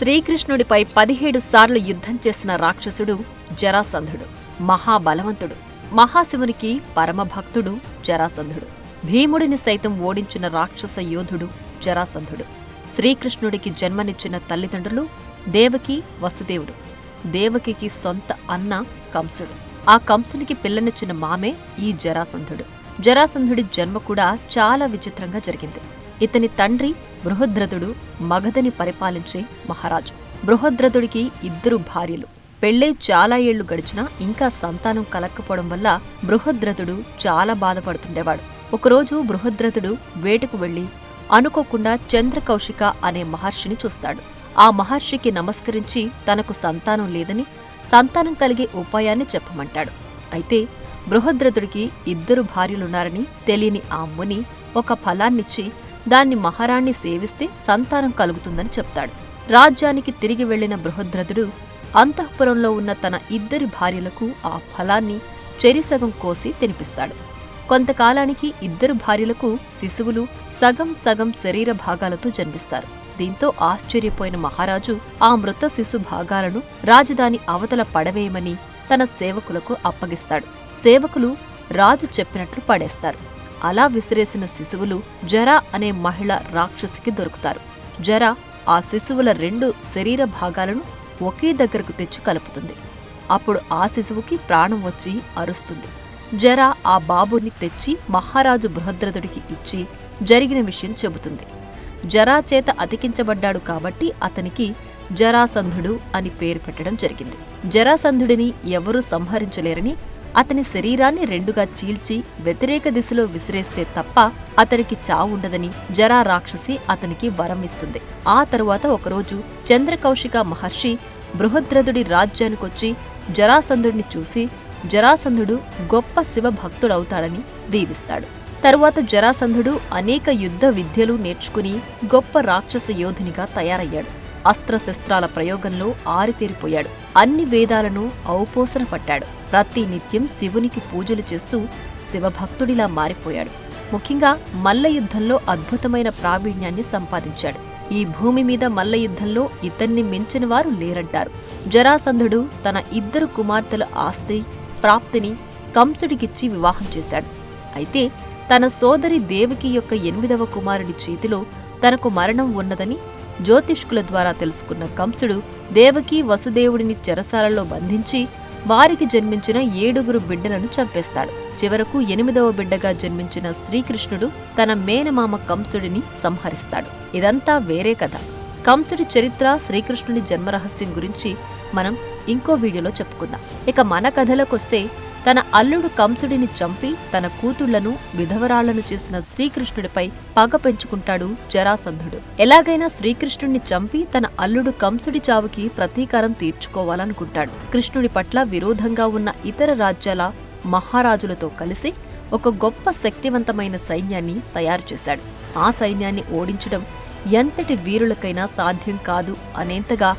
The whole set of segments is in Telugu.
శ్రీకృష్ణుడిపై 17 సార్లు యుద్ధం చేసిన రాక్షసుడు జరాసంధుడు. మహాబలవంతుడు, మహాశివునికి పరమభక్తుడు జరాసంధుడు. భీముడిని సైతం ఓడించిన రాక్షస యోధుడు జరాసంధుడు. శ్రీకృష్ణుడికి జన్మనిచ్చిన తల్లిదండ్రులు దేవకి, వసుదేవుడు. దేవకికి సొంత అన్న కంసుడు. ఆ కంసునికి పిల్లనిచ్చిన మామే ఈ జరాసంధుడు. జరాసంధుడి జన్మ కూడా చాలా విచిత్రంగా జరిగింది. ఇతని తండ్రి బృహద్రథుడు మగధని పరిపాలించే మహారాజు. బృహద్రథుడికి 2 భార్యలు. పెళ్ళై చాలా ఏళ్లు గడిచినా ఇంకా సంతానం కలక్కపోవడం వల్ల బృహద్రథుడు చాలా బాధపడుతుండేవాడు. ఒకరోజు బృహద్రథుడు వేటకు వెళ్లి అనుకోకుండా చంద్రకౌశిక అనే మహర్షిని చూస్తాడు. ఆ మహర్షికి నమస్కరించి తనకు సంతానం లేదని, సంతానం కలిగే ఉపాయాన్ని చెప్పమంటాడు. అయితే బృహద్రథుడికి 2 భార్యలున్నారని తెలియని ఆ ముని ఒక ఫలాన్నిచ్చి దాన్ని మహారాణ్ణి సేవిస్తే సంతానం కలుగుతుందని చెప్తాడు. రాజ్యానికి తిరిగి వెళ్లిన బృహద్రథుడు అంతఃపురంలో ఉన్న తన 2 భార్యలకు ఆ ఫలాన్ని చెరిసగం కోసి తినిపిస్తాడు. కొంతకాలానికి 2 భార్యలకు శిశువులు సగం సగం శరీర భాగాలతో జన్మిస్తారు. దీంతో ఆశ్చర్యపోయిన మహారాజు ఆ మృత శిశు భాగాలను రాజధాని అవతల పడవేయమని తన సేవకులకు అప్పగిస్తాడు. సేవకులు రాజు చెప్పినట్లు పడేస్తారు. అలా విసిరేసిన శిశువులు జర అనే మహిళ రాక్షసికి దొరుకుతారు. జర ఆ శిశువుల 2 శరీర భాగాలను ఒకే దగ్గరకు తెచ్చి కలుపుతుంది. అప్పుడు ఆ శిశువుకి ప్రాణం వచ్చి అరుస్తుంది. జర ఆ బాబుని తెచ్చి మహారాజు బృహద్రథుడికి ఇచ్చి జరిగిన విషయం చెబుతుంది. జరా చేత అతికించబడ్డాడు కాబట్టి అతనికి జరాసంధుడు అని పేరు పెట్టడం జరిగింది. జరాసంధుడిని ఎవరూ సంహరించలేరని, అతని శరీరాన్ని 2గా చీల్చి వ్యతిరేక దిశలో విసిరేస్తే తప్ప అతనికి చావుండదని జరా రాక్షసి అతనికి వరం ఇస్తుంది. ఆ తరువాత ఒకరోజు చంద్రకౌశిక మహర్షి బృహద్రథుడి రాజ్యానికొచ్చి జరాసంధుడిని చూసి జరాసంధుడు గొప్ప శివభక్తుడవుతాడని దీవిస్తాడు. తరువాత జరాసంధుడు అనేక యుద్ధ విద్యలు నేర్చుకుని గొప్ప రాక్షస యోధునిగా తయారయ్యాడు. అస్త్రశస్త్రాల ప్రయోగంలో ఆరితేరిపోయాడు. అన్ని వేదాలను ఔపోసన పట్టాడు. ప్రతి నిత్యం శివునికి పూజలు చేస్తూ శివభక్తుడిలా మారిపోయాడు. ముఖ్యంగా మల్లయుద్ధంలో అద్భుతమైన ప్రావీణ్యాన్ని సంపాదించాడు. ఈ భూమి మీద మల్లయుద్ధంలో ఇతన్ని మించిన వారు లేరంటారు. జరాసంధుడు తన 2 కుమార్తెల ఆస్తి ప్రాప్తిని కంసుడికిచ్చి వివాహం చేశాడు. అయితే తన సోదరి దేవకి యొక్క 8వ కుమారుడి చేతిలో తనకు మరణం ఉన్నదని జ్యోతిష్కుల ద్వారా తెలుసుకున్న కంసుడు దేవకి, వసుదేవుడిని చెరసాలలో బంధించి వారికి జన్మించిన 7 బిడ్డలను చంపేస్తాడు. చివరకు 8వ బిడ్డగా జన్మించిన శ్రీకృష్ణుడు తన మేనమామ కంసుడిని సంహరిస్తాడు. ఇదంతా వేరే కథ. కంసుడి చరిత్ర, శ్రీకృష్ణుడి జన్మరహస్యం గురించి మనం ఇంకో వీడియోలో చెప్పుకుందాం. ఇక మన కథలోకొస్తే తన అల్లుడు కంసుడిని చంపి తన కూతుళ్లను విధవరాళ్లను చేసిన శ్రీకృష్ణుడిపై పగ పెంచుకుంటాడు జరాసంధుడు. ఎలాగైనా శ్రీకృష్ణుడిని చంపి తన అల్లుడు కంసుడి చావుకి ప్రతీకారం తీర్చుకోవాలనుకుంటాడు. కృష్ణుడి పట్ల విరోధంగా ఉన్న ఇతర రాజ్యాల మహారాజులతో కలిసి ఒక గొప్ప శక్తివంతమైన సైన్యాన్ని తయారు చేశాడు. ఆ సైన్యాన్ని ఓడించడం ఎంతటి వీరులకైనా సాధ్యం కాదు అనేంతగా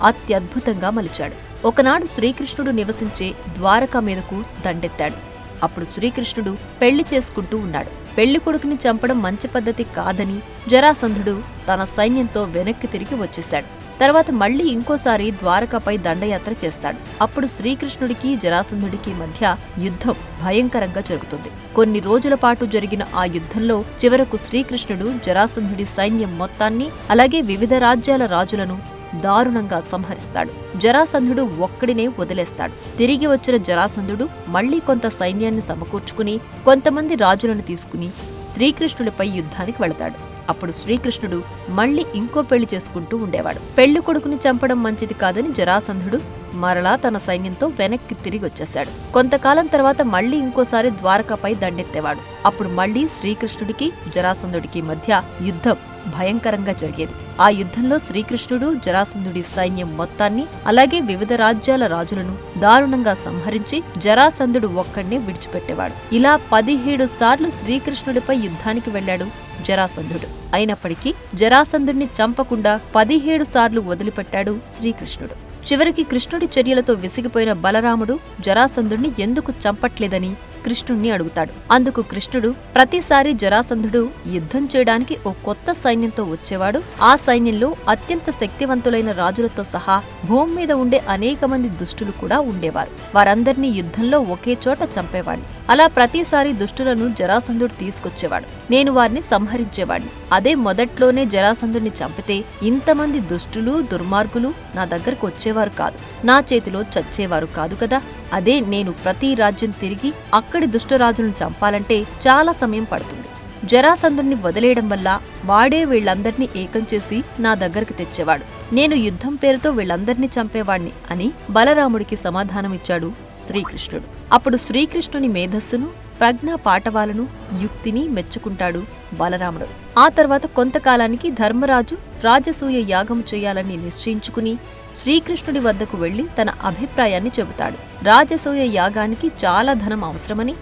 అత్యద్భుతంగా మలిచాడు. ఒకనాడు శ్రీకృష్ణుడు నివసించే ద్వారక మీదకు దండెత్తాడు. అప్పుడు శ్రీకృష్ణుడు పెళ్లి చేసుకుంటూ ఉన్నాడు. పెళ్లి కొడుకుని చంపడం మంచి పద్ధతి కాదని జరాసంధుడు తన సైన్యంతో వెనక్కి తిరిగి వచ్చేశాడు. తర్వాత మళ్లీ ఇంకోసారి ద్వారకపై దండయాత్ర చేస్తాడు. అప్పుడు శ్రీకృష్ణుడికి జరాసంధుడికి మధ్య యుద్ధం భయంకరంగా జరుగుతుంది. కొన్ని రోజుల పాటు జరిగిన ఆ యుద్ధంలో చివరకు శ్రీకృష్ణుడు జరాసంధుడి సైన్యం మొత్తాన్ని, అలాగే వివిధ రాజ్యాల రాజులను దారుణంగా సంహరిస్తాడు. జరాసంధుడు ఒక్కడినే వదిలేస్తాడు. తిరిగి వచ్చిన జరాసంధుడు మళ్లీ కొంత సైన్యాన్ని సమకూర్చుకుని కొంతమంది రాజులను తీసుకుని శ్రీకృష్ణుడిపై యుద్ధానికి వెళతాడు. అప్పుడు శ్రీకృష్ణుడు మళ్లీ ఇంకో పెళ్లి చేసుకుంటూ ఉండేవాడు. పెళ్లి కొడుకుని చంపడం మంచిది కాదని జరాసంధుడు మరలా తన సైన్యంతో వెనక్కి తిరిగి వచ్చేశాడు. కొంతకాలం తర్వాత మళ్లీ ఇంకోసారి ద్వారకపై దండెత్తేవాడు. అప్పుడు మళ్లీ శ్రీకృష్ణుడికి జరాసంధుడికి మధ్య యుద్ధం భయంకరంగా జరిగేది. ఆ యుద్ధంలో శ్రీకృష్ణుడు జరాసంధుడి సైన్యం మొత్తాన్ని, అలాగే వివిధ రాజ్యాల రాజులను దారుణంగా సంహరించి జరాసంధుడు ఒక్కడినే విడిచిపెట్టేవాడు. ఇలా 17 సార్లు శ్రీకృష్ణుడిపై యుద్ధానికి వెళ్లాడు జరాసంధుడు. అయినప్పటికీ జరాసంధుడిని చంపకుండా 17 సార్లు వదిలిపెట్టాడు శ్రీకృష్ణుడు. చివరికి కృష్ణుడి చర్యలతో విసిగిపోయిన బలరాముడు జరాసంధుడిని ఎందుకు చంపట్లేదని కృష్ణుణ్ణి అడుగుతాడు. అందుకు కృష్ణుడు, ప్రతిసారి జరాసంధుడు యుద్ధం చేయడానికి ఓ కొత్త సైన్యంతో వచ్చేవాడు. ఆ సైన్యంలో అత్యంత శక్తివంతులైన రాజులతో సహా భూమి మీద ఉండే అనేక మంది దుష్టులు కూడా ఉండేవారు. వారందర్నీ యుద్ధంలో ఒకే చోట చంపేవాడిని. అలా ప్రతిసారి దుష్టులను జరాసంధుడు తీసుకొచ్చేవాడు. నేను వారిని సంహరించేవాడిని. అదే మొదట్లోనే జరాసంధుడిని చంపితే ఇంతమంది దుష్టులు, దుర్మార్గులు నా దగ్గరకు వచ్చేవారు కాదు, నా చేతిలో చచ్చేవారు కాదు కదా. అదే నేను ప్రతి రాజ్యం తిరిగి అక్కడి దుష్టరాజులను చంపాలంటే చాలా సమయం పడుతుంది. జరాసంధుడిని వదిలేయడం వల్ల వాడే వీళ్లందర్నీ ఏకం చేసి నా దగ్గరకు తెచ్చేవాడు. నేను యుద్ధం పేరుతో వీళ్లందర్నీ చంపేవాణ్ణి అని బలరాముడికి సమాధానమిచ్చాడు శ్రీకృష్ణుడు. అప్పుడు శ్రీకృష్ణుని మేధస్సును, ప్రజ్ఞా పాటవాలను, యుక్తిని మెచ్చుకుంటాడు బలరాముడు. ఆ తర్వాత కొంతకాలానికి ధర్మరాజు రాజసూయ యాగం చేయాలని నిశ్చయించుకుని శ్రీకృష్ణుడి వద్దకు వెళ్లి తన అభిప్రాయాన్ని చెబుతాడు. రాజసూయ యాగానికి చాలా ధనం అవసరమని,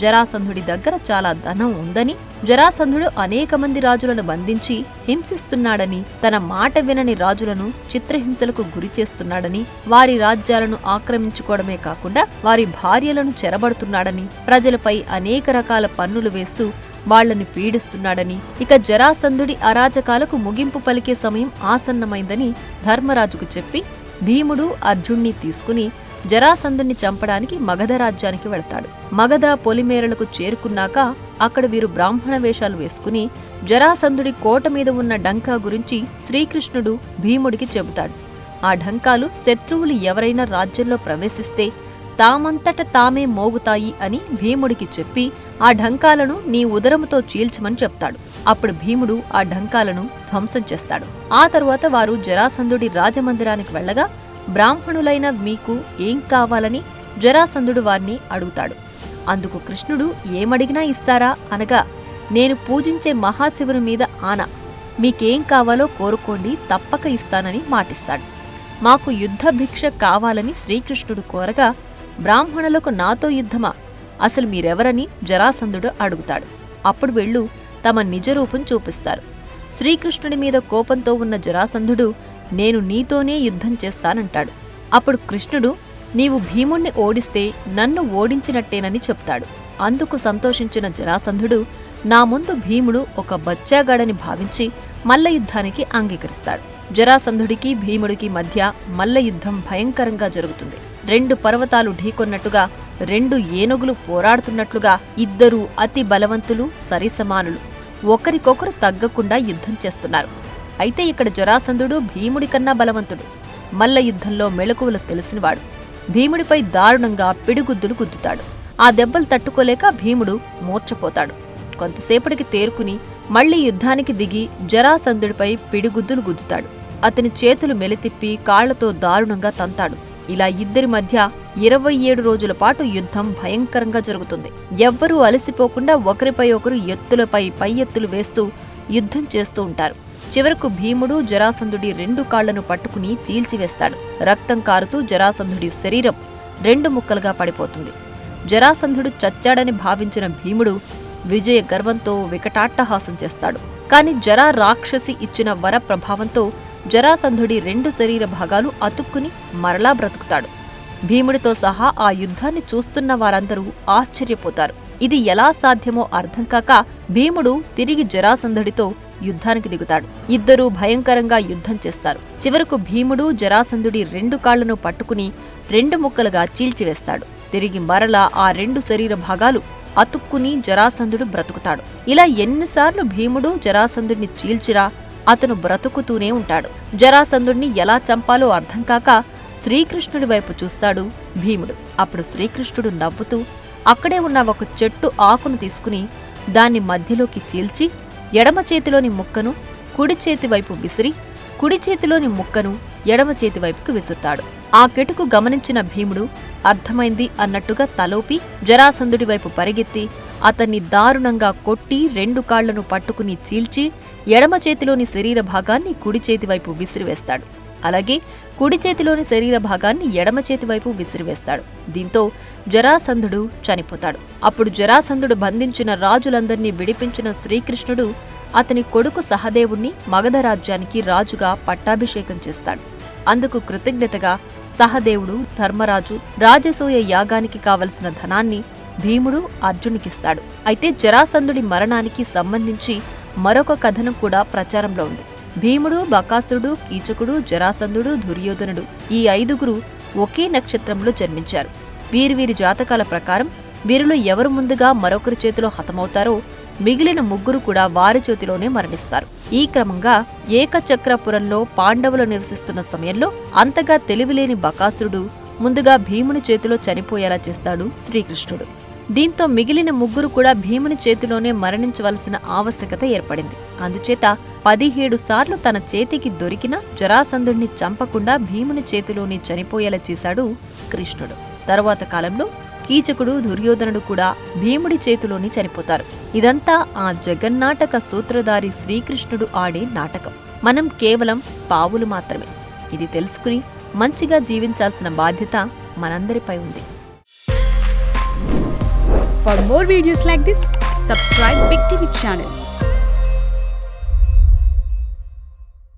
జరాసంధుడి దగ్గర చాలా ధనం ఉందని, జరాసంధుడు అనేక మంది రాజులను బంధించి హింసిస్తున్నాడని, తన మాట వినని రాజులను చిత్రహింసలకు గురిచేస్తున్నాడని, వారి రాజ్యాలను ఆక్రమించుకోవడమే కాకుండా వారి భార్యలను చెరబడుతున్నాడని, ప్రజలపై అనేక రకాల పన్నులు వేస్తూ వాళ్లను పీడిస్తున్నాడని, ఇక జరాసంధుడి అరాచకాలకు ముగింపు పలికే సమయం ఆసన్నమైందని ధర్మరాజుకు చెప్పి భీముడు అర్జున్ని తీసుకుని జరాసంధుణ్ణి చంపడానికి మగధ రాజ్యానికి వెళతాడు. మగధ పొలిమేరలకు చేరుకున్నాక అక్కడ వీరు బ్రాహ్మణ వేషాలు వేసుకుని జరాసంధుడి కోట మీద ఉన్న డంకా గురించి శ్రీకృష్ణుడు భీముడికి చెబుతాడు. ఆ ఢంకాలు శత్రువులు ఎవరైనా రాజ్యంలో ప్రవేశిస్తే తామంతట తామే మోగుతాయి అని భీముడికి చెప్పి ఆ ఢంకాలను నీ ఉదరముతో చీల్చమని చెప్తాడు. అప్పుడు భీముడు ఆ ఢంకాలను ధ్వంసం చేస్తాడు. ఆ తరువాత వారు జరాసంధుడి రాజమందిరానికి వెళ్లగా బ్రాహ్మణులైన మీకు ఏం కావాలని జరాసంధుడు వారిని అడుగుతాడు. అందుకు కృష్ణుడు ఏమడిగినా ఇస్తారా అనగా, నేను పూజించే మహాశివుని మీద ఆన, మీకేం కావాలో కోరుకోండి, తప్పక ఇస్తానని మాటిస్తాడు. మాకు యుద్ధ భిక్ష కావాలని శ్రీకృష్ణుడు కోరగా, బ్రాహ్మణులకు నాతో యుద్ధమా, అసలు మీరెవరని జరాసంధుడు అడుగుతాడు. అప్పుడు వీళ్ళు తమ నిజరూపం చూపిస్తారు. శ్రీకృష్ణుడి మీద కోపంతో ఉన్న జరాసంధుడు, నేను నీతోనే యుద్ధం చేస్తానంటాడు. అప్పుడు కృష్ణుడు, నీవు భీముణ్ణి ఓడిస్తే నన్ను ఓడించినట్టేనని చెప్తాడు. అందుకు సంతోషించిన జరాసంధుడు నా ముందు భీముడు ఒక బచ్చాగాడని భావించి మల్లయుద్ధానికి అంగీకరిస్తాడు. జరాసంధుడికి భీముడికి మధ్య మల్లయుద్ధం భయంకరంగా జరుగుతుంది. 2 పర్వతాలు ఢీకొన్నట్టుగా, 2 ఏనుగులు పోరాడుతున్నట్లుగా ఇద్దరూ అతి బలవంతులు, సరిసమానులు, ఒకరికొకరు తగ్గకుండా యుద్ధం చేస్తున్నారు. అయితే ఇక్కడ జరాసంధుడు భీముడి కన్నా బలవంతుడు. మల్ల యుద్ధంలో మెళకువలు తెలిసినవాడు. భీముడిపై దారుణంగా పిడిగుద్దులు గుద్దుతాడు. ఆ దెబ్బలు తట్టుకోలేక భీముడు మూర్ఛపోతాడు. కొంతసేపటికి తేరుకుని మళ్లీ యుద్ధానికి దిగి జరాసంధుడిపై పిడిగుద్దులు గుద్దుతాడు. అతని చేతులు మెలితిప్పి కాళ్లతో దారుణంగా తంతాడు. ఇలా ఇద్దరి మధ్య 27 రోజుల పాటు యుద్ధం భయంకరంగా జరుగుతుంది. ఎవ్వరూ అలసిపోకుండా ఒకరిపై ఒకరు ఎత్తులపై పై ఎత్తులు వేస్తూ యుద్ధం చేస్తూ ఉంటారు. చివరకు భీముడు జరాసంధుడి 2 కాళ్లను పట్టుకుని చీల్చివేస్తాడు. రక్తం కారుతూ జరాసంధుడి శరీరం 2 ముక్కలుగా పడిపోతుంది. జరాసంధుడు చచ్చాడని భావించిన భీముడు విజయ గర్వంతో వికటాట్టహాసం చేస్తాడు. కాని జరా రాక్షసి ఇచ్చిన వర ప్రభావంతో జరాసంధుడి 2 శరీర భాగాలు అతుక్కుని మరలా బ్రతుకుతాడు. భీముడితో సహా ఆ యుద్ధాన్ని చూస్తున్న వారందరూ ఆశ్చర్యపోతారు. ఇది ఎలా సాధ్యమో అర్థం కాక భీముడు తిరిగి జరాసంధుడితో యుద్ధానికి దిగుతాడు. ఇద్దరూ భయంకరంగా యుద్ధం చేస్తారు. చివరకు భీముడు జరాసంధుడి 2 కాళ్లను పట్టుకుని 2 ముక్కలుగా చీల్చివేస్తాడు. తిరిగి మరలా ఆ 2 శరీర భాగాలు అతుక్కుని జరాసంధుడు బ్రతుకుతాడు. ఇలా ఎన్నిసార్లు భీముడు జరాసంధుడిని చీల్చిరా అతను బ్రతుకుతూనే ఉంటాడు. జరాసంధుడిని ఎలా చంపాలో అర్థం కాక శ్రీకృష్ణుడి వైపు చూస్తాడు భీముడు. అప్పుడు శ్రీకృష్ణుడు నవ్వుతూ అక్కడే ఉన్న ఒక చెట్టు ఆకును తీసుకుని దాన్ని మధ్యలోకి చీల్చి ఎడమ చేతిలోని ముక్కను కుడి చేతి వైపు విసిరి, కుడి చేతిలోని ముక్కను ఎడమ చేతి వైపుకు విసురుతాడు. ఆ కెటుకు గమనించిన భీముడు అర్థమైంది అన్నట్టుగా తలోపి జరాసంధుడి వైపు పరిగెత్తి అతన్ని దారుణంగా కొట్టి 2 కాళ్లను పట్టుకుని చీల్చి ఎడమ చేతిలోని శరీర భాగాన్ని కుడి చేతివైపు విసిరివేస్తాడు. అలాగే కుడి చేతిలోని శరీర భాగాన్ని ఎడమ చేతివైపు విసిరివేస్తాడు. దీంతో జరాసంధుడు చనిపోతాడు. అప్పుడు జరాసంధుడు బంధించిన రాజులందర్నీ విడిపించిన శ్రీకృష్ణుడు అతని కొడుకు సహదేవుణ్ణి మగధ రాజ్యానికి రాజుగా పట్టాభిషేకం చేస్తాడు. అందుకు కృతజ్ఞతగా సహదేవుడు ధర్మరాజు రాజసూయ యాగానికి కావలసిన ధనాన్ని భీముడు అర్జునుకిస్తాడు. అయితే జరాసంధుడి మరణానికి సంబంధించి మరొక కథనం కూడా ప్రచారంలో ఉంది. భీముడు, బకాసురుడు, కీచకుడు, జరాసంధుడు, దుర్యోధనుడు ఈ 5గురు ఒకే నక్షత్రంలో జన్మించారు. వీరి జాతకాల ప్రకారం వీరిలో ఎవరు ముందుగా మరొకరి చేతిలో హతమవుతారో మిగిలిన 3 కూడా వారి చేతిలోనే మరణిస్తారు. ఈ క్రమంగా ఏకచక్రపురంలో పాండవులు నివసిస్తున్న సమయంలో అంతగా తెలివిలేని బకాసురుడు ముందుగా భీముని చేతిలో చనిపోయేలా చేస్తాడు శ్రీకృష్ణుడు. దీంతో మిగిలిన 3 కూడా భీముని చేతిలోనే మరణించవలసిన ఆవశ్యకత ఏర్పడింది. అందుచేత 17 సార్లు తన చేతికి దొరికిన జరాసంధుడిని చంపకుండా భీముని చేతిలోనే చనిపోయేలా చేశాడు కృష్ణుడు. తరువాత కాలంలో కీచకుడు, దుర్యోధనుడు కూడా భీముడి చేతిలోనే చనిపోతారు. ఇదంతా ఆ జగన్నాటక సూత్రధారి శ్రీకృష్ణుడు ఆడే నాటకం. మనం కేవలం పావులు మాత్రమే. ఇది తెలుసుకుని మంచిగా జీవించాల్సిన బాధ్యత మనందరిపై ఉంది. For more videos like this, subscribe Big TV channel.